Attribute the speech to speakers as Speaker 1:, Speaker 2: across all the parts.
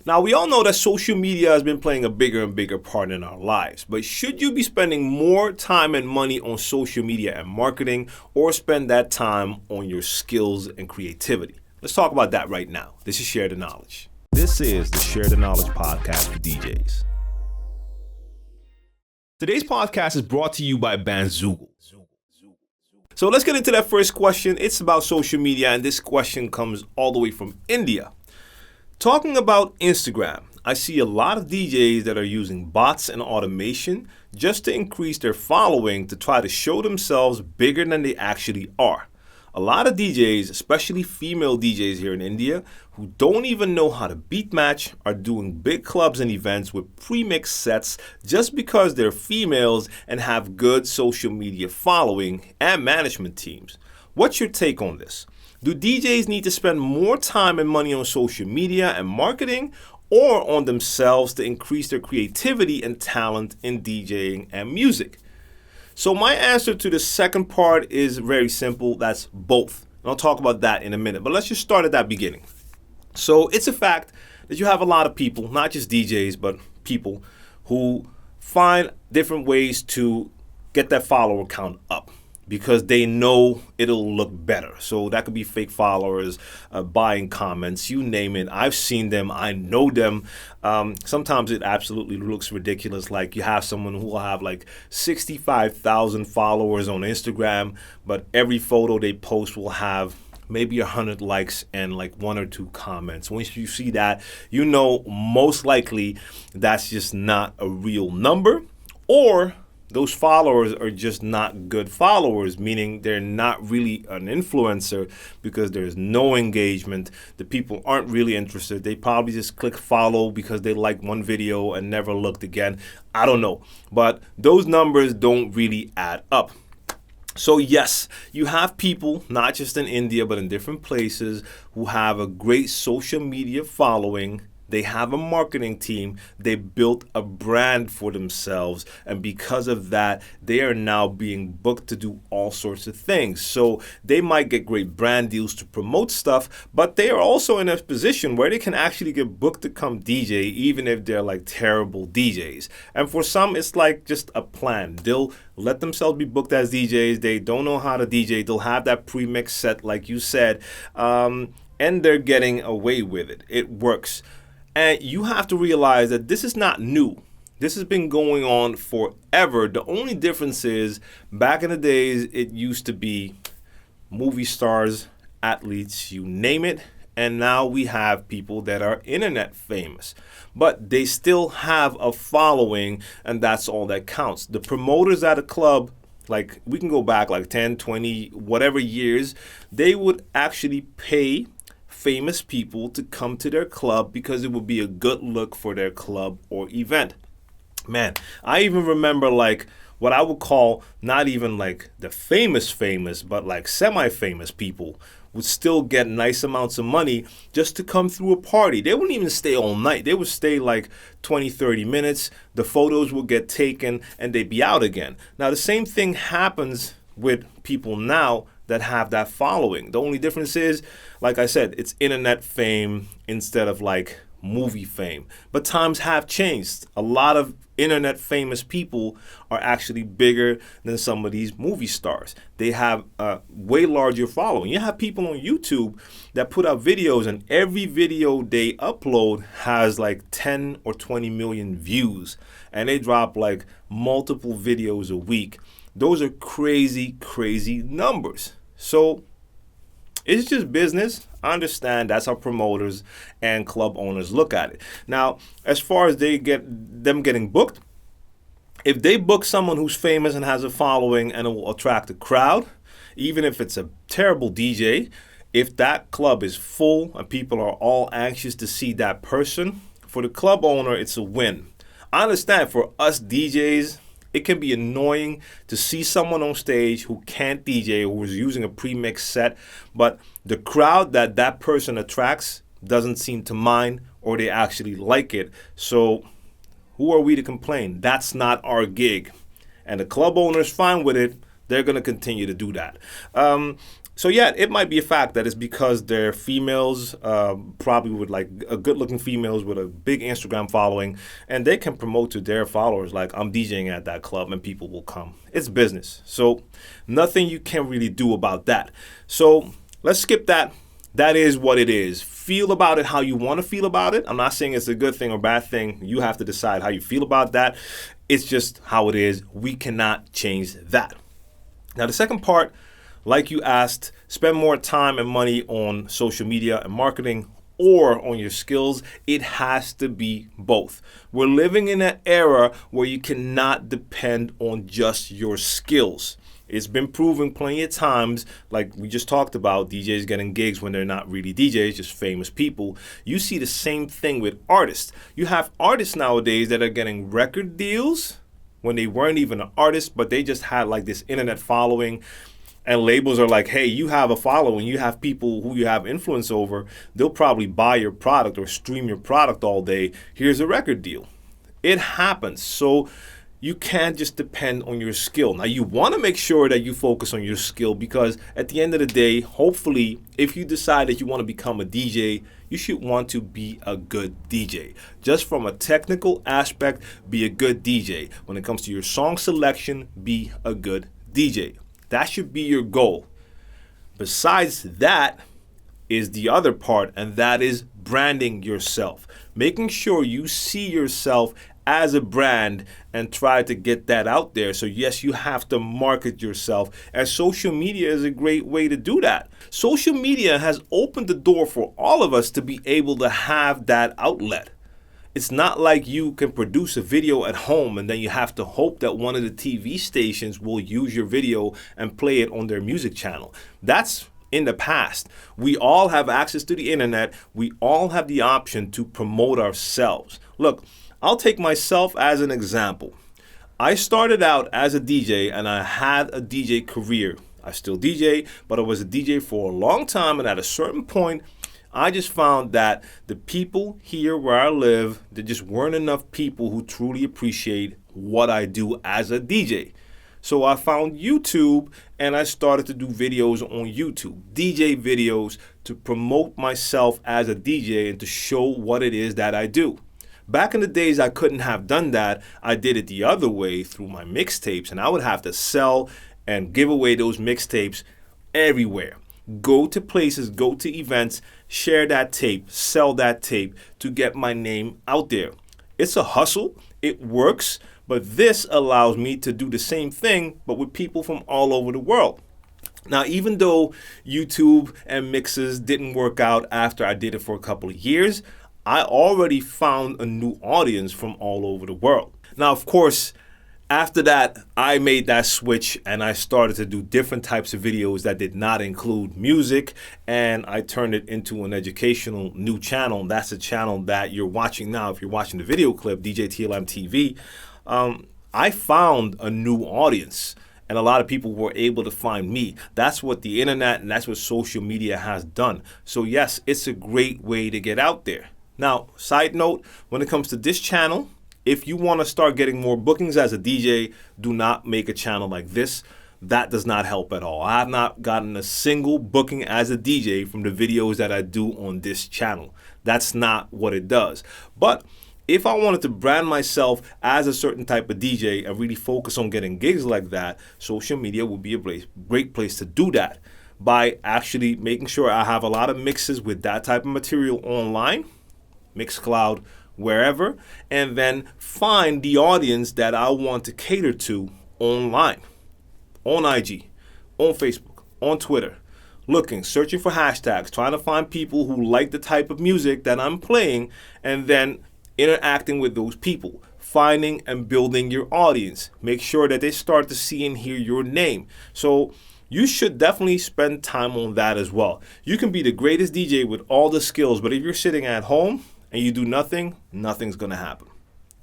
Speaker 1: Now, we all know that social media has been playing a bigger and bigger part in our lives, but should you be spending more time and money on social media and marketing, or spend that time on your skills and creativity? Let's talk about that right now. This is Share the Knowledge. This is the Share the Knowledge podcast for DJs. Today's podcast is brought to you by Bandzoogle. So let's get into that first question. It's about social media, and this question comes all the way from India. Talking about Instagram, I see a lot of DJs that are using bots and automation just to increase their following to try to show themselves bigger than they actually are. A lot of DJs, especially female DJs here in India, who don't even know how to beat match, are doing big clubs and events with pre-mixed sets just because they're females and have good social media following and management teams. What's your take on this? Do DJs need to spend more time and money on social media and marketing, or on themselves to increase their creativity and talent in DJing and music? So my answer to the second part is very simple. That's both. And I'll talk about that in a minute. But let's just start at that beginning. So it's a fact that you have a lot of people, not just DJs, but people who find different ways to get that follower count up, because they know it'll look better. So that could be fake followers, buying comments, you name it. I've seen them, I know them. Sometimes it absolutely looks ridiculous. Like you have someone who will have like 65,000 followers on Instagram, but every photo they post will have maybe 100 likes and like 1 or 2 comments. Once you see that, you know most likely that's just not a real number, or those followers are just not good followers, meaning they're not really an influencer because there's no engagement. The people aren't really interested. They probably just click follow because they liked one video and never looked again. I don't know. But those numbers don't really add up. So yes, you have people, not just in India, but in different places, who have a great social media following. They have a marketing team. They built a brand for themselves. And because of that, they are now being booked to do all sorts of things. So they might get great brand deals to promote stuff, but they are also in a position where they can actually get booked to come DJ, even if they're like terrible DJs. And for some, it's like just a plan. They'll let themselves be booked as DJs. They don't know how to DJ. They'll have that pre-mix set, like you said, and they're getting away with it. It works. And you have to realize that this is not new. This has been going on forever. The only difference is back in the days, it used to be movie stars, athletes, you name it. And now we have people that are internet famous, but they still have a following, and that's all that counts. The promoters at a club, like we can go back like 10, 20, whatever years, they would actually pay famous people to come to their club because it would be a good look for their club or event. Man, I even remember like what I would call not even like the famous, but like semi-famous people would still get nice amounts of money just to come through a party. They wouldn't even stay all night. They would stay like 20, 30 minutes. The photos would get taken and they'd be out again. Now, the same thing happens with people now that have that following. The only difference is, like I said, it's internet fame instead of like movie fame. But times have changed. A lot of internet famous people are actually bigger than some of these movie stars. They have a way larger following. You have people on YouTube that put out videos, and every video they upload has like 10 or 20 million views, and they drop like multiple videos a week. Those are crazy, crazy numbers. So it's just business. I understand that's how promoters and club owners look at it. Now, as far as them getting booked, if they book someone who's famous and has a following and it will attract a crowd, even if it's a terrible DJ, if that club is full and people are all anxious to see that person, for the club owner, it's a win. I understand for us DJs, it can be annoying to see someone on stage who can't DJ, who is using a pre-mix set, but the crowd that person attracts doesn't seem to mind, or they actually like it. So who are we to complain? That's not our gig. And the club owner's fine with it. They're going to continue to do that. So yeah, it might be a fact that it's because they're females, probably with like a good-looking females with a big Instagram following, and they can promote to their followers like, I'm DJing at that club and people will come. It's business. So nothing you can really do about that. So let's skip that. That is what it is. Feel about it how you want to feel about it. I'm not saying it's a good thing or bad thing. You have to decide how you feel about that. It's just how it is. We cannot change that. Now, the second part, like you asked, spend more time and money on social media and marketing or on your skills. It has to be both. We're living in an era where you cannot depend on just your skills. It's been proven plenty of times, like we just talked about, DJs getting gigs when they're not really DJs, just famous people. You see the same thing with artists. You have artists nowadays that are getting record deals when they weren't even an artist, but they just had like this internet following. And labels are like, hey, you have a following, you have people who you have influence over, they'll probably buy your product or stream your product all day. Here's a record deal. It happens. So you can't just depend on your skill. Now, you want to make sure that you focus on your skill because at the end of the day, hopefully, if you decide that you want to become a DJ, you should want to be a good DJ. Just from a technical aspect, be a good DJ. When it comes to your song selection, be a good DJ. That should be your goal. Besides that is the other part, and that is branding yourself. Making sure you see yourself as a brand and try to get that out there. So yes, you have to market yourself, and social media is a great way to do that. Social media has opened the door for all of us to be able to have that outlet. It's not like you can produce a video at home and then you have to hope that one of the TV stations will use your video and play it on their music channel. That's in the past. We all have access to the internet. We all have the option to promote ourselves. Look, I'll take myself as an example. I started out as a DJ and I had a DJ career. I still DJ, but I was a DJ for a long time, and at a certain point, I just found that the people here where I live, there just weren't enough people who truly appreciate what I do as a DJ. So I found YouTube and I started to do videos on YouTube, DJ videos, to promote myself as a DJ and to show what it is that I do. Back in the days, I couldn't have done that. I did it the other way through my mixtapes, and I would have to sell and give away those mixtapes everywhere. Go to places, go to events, share that tape, sell that tape to get my name out there. It's a hustle, it works, but this allows me to do the same thing, but with people from all over the world. Now, even though YouTube and mixes didn't work out after I did it for a couple of years, I already found a new audience from all over the world. Now, of course, after that, I made that switch and I started to do different types of videos that did not include music, and I turned it into an educational new channel. That's the channel that you're watching now. If you're watching the video clip, djTLMtv, I found a new audience, and a lot of people were able to find me. That's what the internet and that's what social media has done. So yes, it's a great way to get out there. Now, side note, when it comes to this channel, if you want to start getting more bookings as a DJ, do not make a channel like this. That does not help at all. I have not gotten a single booking as a DJ from the videos that I do on this channel. That's not what it does. But if I wanted to brand myself as a certain type of DJ and really focus on getting gigs like that, social media would be a great place to do that by actually making sure I have a lot of mixes with that type of material online, Mixcloud, wherever, and then find the audience that I want to cater to online, on IG, on Facebook, on Twitter, searching for hashtags, trying to find people who like the type of music that I'm playing, and then interacting with those people, finding and building your audience. Make sure that they start to see and hear your name. So you should definitely spend time on that as well. You can be the greatest DJ with all the skills, but if you're sitting at home and you do nothing, nothing's gonna happen.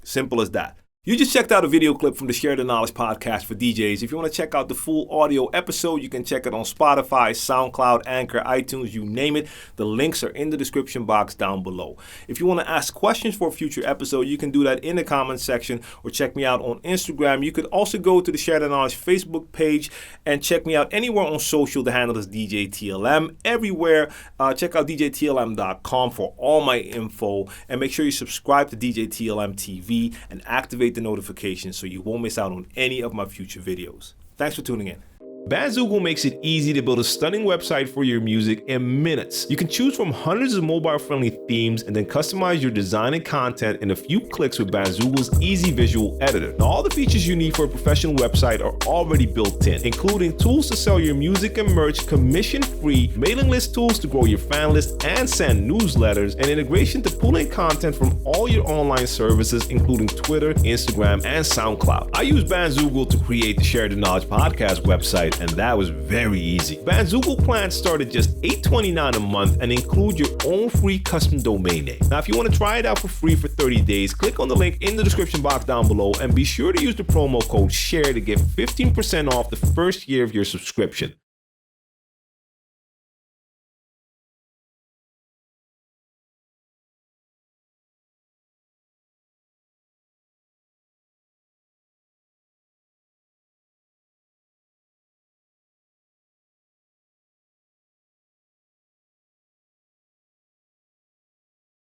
Speaker 1: Simple as that. You just checked out a video clip from the Share the Knowledge podcast for DJs. If you want to check out the full audio episode, you can check it on Spotify, SoundCloud, Anchor, iTunes, you name it. The links are in the description box down below. If you want to ask questions for a future episode, you can do that in the comments section or check me out on Instagram. You could also go to the Share the Knowledge Facebook page and check me out anywhere on social. The handle is djTLM. Everywhere, check out djTLM.com for all my info, and make sure you subscribe to djTLMtv and activate the notifications so you won't miss out on any of my future videos. Thanks for tuning in. Bandzoogle makes it easy to build a stunning website for your music in minutes. You can choose from hundreds of mobile-friendly themes and then customize your design and content in a few clicks with Bandzoogle's easy visual editor. Now, all the features you need for a professional website are already built in, including tools to sell your music and merch commission-free, mailing list tools to grow your fan list and send newsletters, and integration to pull in content from all your online services, including Twitter, Instagram, and SoundCloud. I use Bandzoogle to create the Share the Knowledge podcast website, and that was very easy. Bandzoogle plans start at just $8.29 a month and include your own free custom domain name. Now, if you want to try it out for free for 30 days, click on the link in the description box down below and be sure to use the promo code SHARE to get 15% off the first year of your subscription.